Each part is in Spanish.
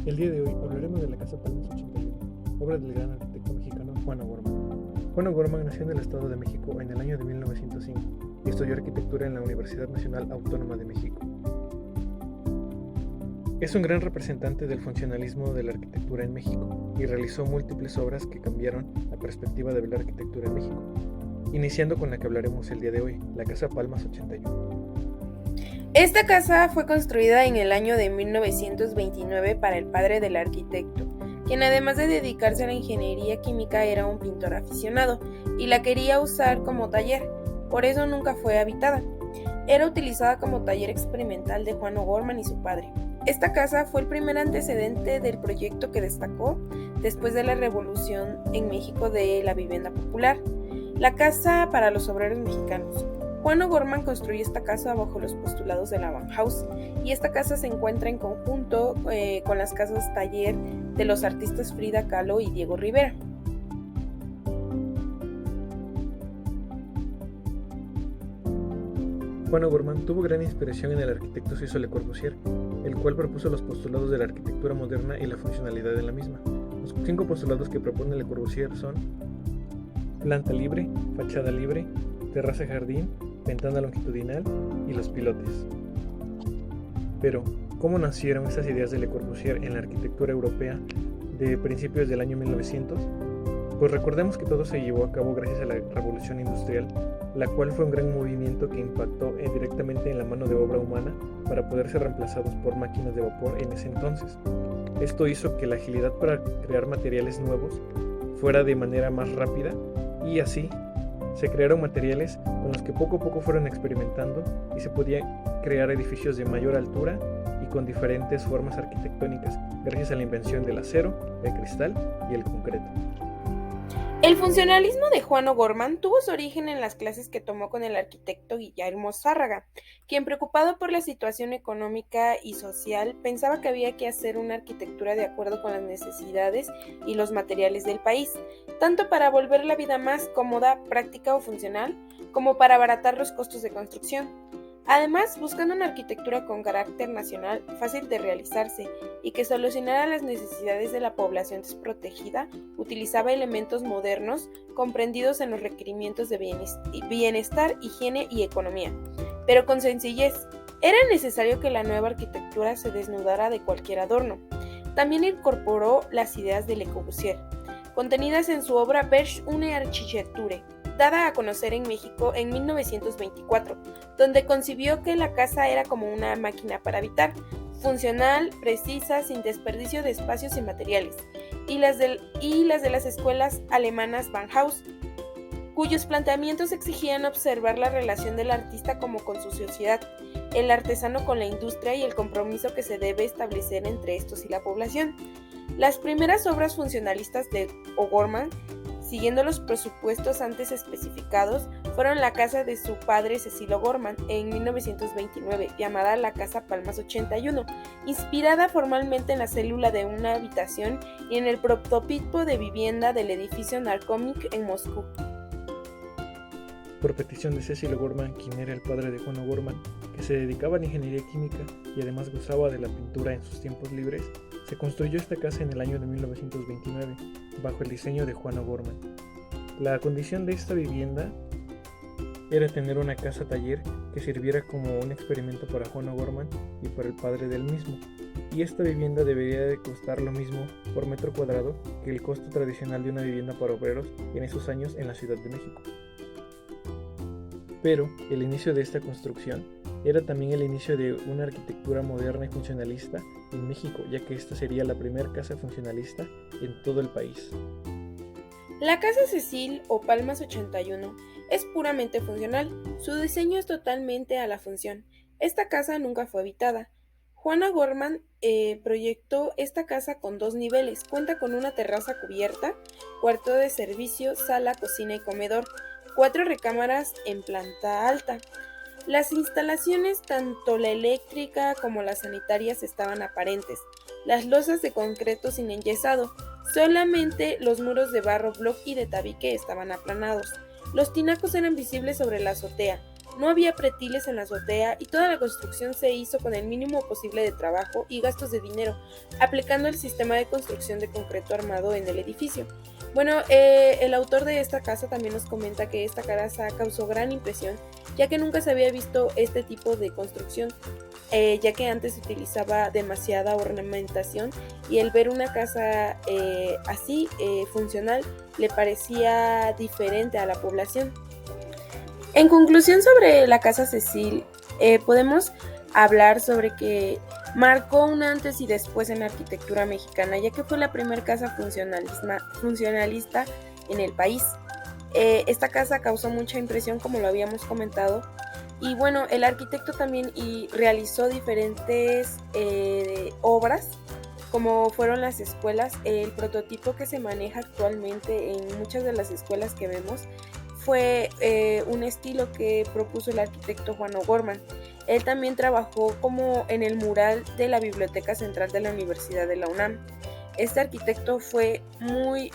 El día de hoy hablaremos de la Casa Palmas 81, obra del gran arquitecto mexicano Juan O'Gorman. Juan O'Gorman nació en el Estado de México en el año de 1905 y estudió arquitectura en la Universidad Nacional Autónoma de México. Es un gran representante del funcionalismo de la arquitectura en México y realizó múltiples obras que cambiaron la perspectiva de la arquitectura en México, iniciando con la que hablaremos el día de hoy, la Casa Palmas 81. Esta casa fue construida en el año de 1929 para el padre del arquitecto, quien además de dedicarse a la ingeniería química era un pintor aficionado y la quería usar como taller, por eso nunca fue habitada. Era utilizada como taller experimental de Juan O'Gorman y su padre. Esta casa fue el primer antecedente del proyecto que destacó después de la revolución en México de la vivienda popular, la casa para los obreros mexicanos. Juan O'Gorman construyó esta casa bajo los postulados de la Bauhaus y esta casa se encuentra en conjunto con las casas taller de los artistas Frida Kahlo y Diego Rivera. Juan O'Gorman tuvo gran inspiración en el arquitecto suizo Le Corbusier, el cual propuso los postulados de la arquitectura moderna y la funcionalidad de la misma. Los 5 postulados que propone Le Corbusier son planta libre, fachada libre, terraza-jardín, ventana longitudinal y los pilotes. Pero, ¿cómo nacieron estas ideas de Le Corbusier en la arquitectura europea de principios del año 1900? Pues recordemos que todo se llevó a cabo gracias a la Revolución Industrial, la cual fue un gran movimiento que impactó directamente en la mano de obra humana para poder ser reemplazados por máquinas de vapor en ese entonces. Esto hizo que la agilidad para crear materiales nuevos fuera de manera más rápida y así se crearon materiales con los que poco a poco fueron experimentando y se podían crear edificios de mayor altura y con diferentes formas arquitectónicas gracias a la invención del acero, el cristal y el concreto. El funcionalismo de Juan O'Gorman tuvo su origen en las clases que tomó con el arquitecto Guillermo Zárraga, quien preocupado por la situación económica y social pensaba que había que hacer una arquitectura de acuerdo con las necesidades y los materiales del país, tanto para volver la vida más cómoda, práctica o funcional, como para abaratar los costos de construcción. Además, buscando una arquitectura con carácter nacional, fácil de realizarse y que solucionara las necesidades de la población desprotegida, utilizaba elementos modernos comprendidos en los requerimientos de bienestar, higiene y economía, pero con sencillez. Era necesario que la nueva arquitectura se desnudara de cualquier adorno. También incorporó las ideas de Le Corbusier, contenidas en su obra Berge une Architecture, dada a conocer en México en 1924, donde concibió que la casa era como una máquina para habitar, funcional, precisa, sin desperdicio de espacios y materiales, y las de las escuelas alemanas Bauhaus, cuyos planteamientos exigían observar la relación del artista como con su sociedad, el artesano con la industria y el compromiso que se debe establecer entre estos y la población. Las primeras obras funcionalistas de O'Gorman, siguiendo los presupuestos antes especificados, fueron la casa de su padre Cecil O'Gorman en 1929, llamada la Casa Palmas 81, inspirada formalmente en la célula de una habitación y en el prototipo de vivienda del edificio Narkomnik en Moscú. Por petición de Cecil O'Gorman, quien era el padre de Juan O'Gorman, que se dedicaba a la ingeniería química y además gozaba de la pintura en sus tiempos libres, se construyó esta casa en el año de 1929, bajo el diseño de Juan O'Gorman. La condición de esta vivienda era tener una casa taller que sirviera como un experimento para Juan O'Gorman y para el padre del mismo, y esta vivienda debería de costar lo mismo por metro cuadrado que el costo tradicional de una vivienda para obreros en esos años en la Ciudad de México. Pero el inicio de esta construcción era también el inicio de una arquitectura moderna y funcionalista en México, ya que esta sería la primera casa funcionalista en todo el país. La Casa Cecil o Palmas 81 es puramente funcional, su diseño es totalmente a la función. Esta casa nunca fue habitada. Juan O'Gorman proyectó esta casa con 2 niveles, cuenta con una terraza cubierta, cuarto de servicio, sala, cocina y comedor, 4 recámaras en planta alta. Las instalaciones, tanto la eléctrica como las sanitarias, estaban aparentes. Las losas de concreto sin enyesado, solamente los muros de barro block y de tabique estaban aplanados. Los tinacos eran visibles sobre la azotea. No había pretiles en la azotea y toda la construcción se hizo con el mínimo posible de trabajo y gastos de dinero, aplicando el sistema de construcción de concreto armado en el edificio. Bueno, el autor de esta casa también nos comenta que esta casa causó gran impresión, ya que nunca se había visto este tipo de construcción, ya que antes se utilizaba demasiada ornamentación y el ver una casa así, funcional, le parecía diferente a la población. En conclusión sobre la Casa Cecil, podemos hablar sobre que marcó un antes y después en la arquitectura mexicana, ya que fue la primera casa funcionalista en el país. Esta casa causó mucha impresión, como lo habíamos comentado, y bueno, el arquitecto también realizó diferentes obras, como fueron las escuelas. El prototipo que se maneja actualmente en muchas de las escuelas que vemos fue un estilo que propuso el arquitecto Juan O'Gorman. Él también trabajó como en el mural de la Biblioteca Central de la Universidad de la UNAM. Este arquitecto fue muy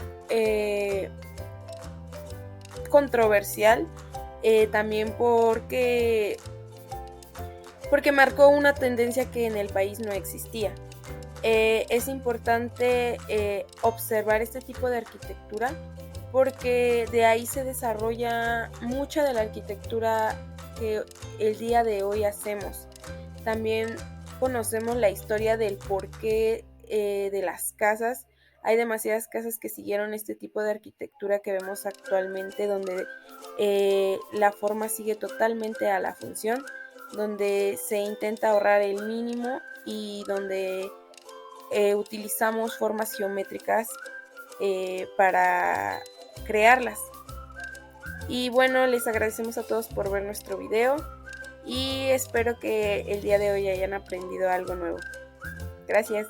controversial, también porque marcó una tendencia que en el país no existía. Es importante observar este tipo de arquitectura porque de ahí se desarrolla mucha de la arquitectura que el día de hoy hacemos. También conocemos la historia del porqué de las casas. Hay demasiadas casas que siguieron este tipo de arquitectura que vemos actualmente, donde la forma sigue totalmente a la función, donde se intenta ahorrar el mínimo y donde utilizamos formas geométricas para crearlas. Y bueno, les agradecemos a todos por ver nuestro video y espero que el día de hoy hayan aprendido algo nuevo. Gracias.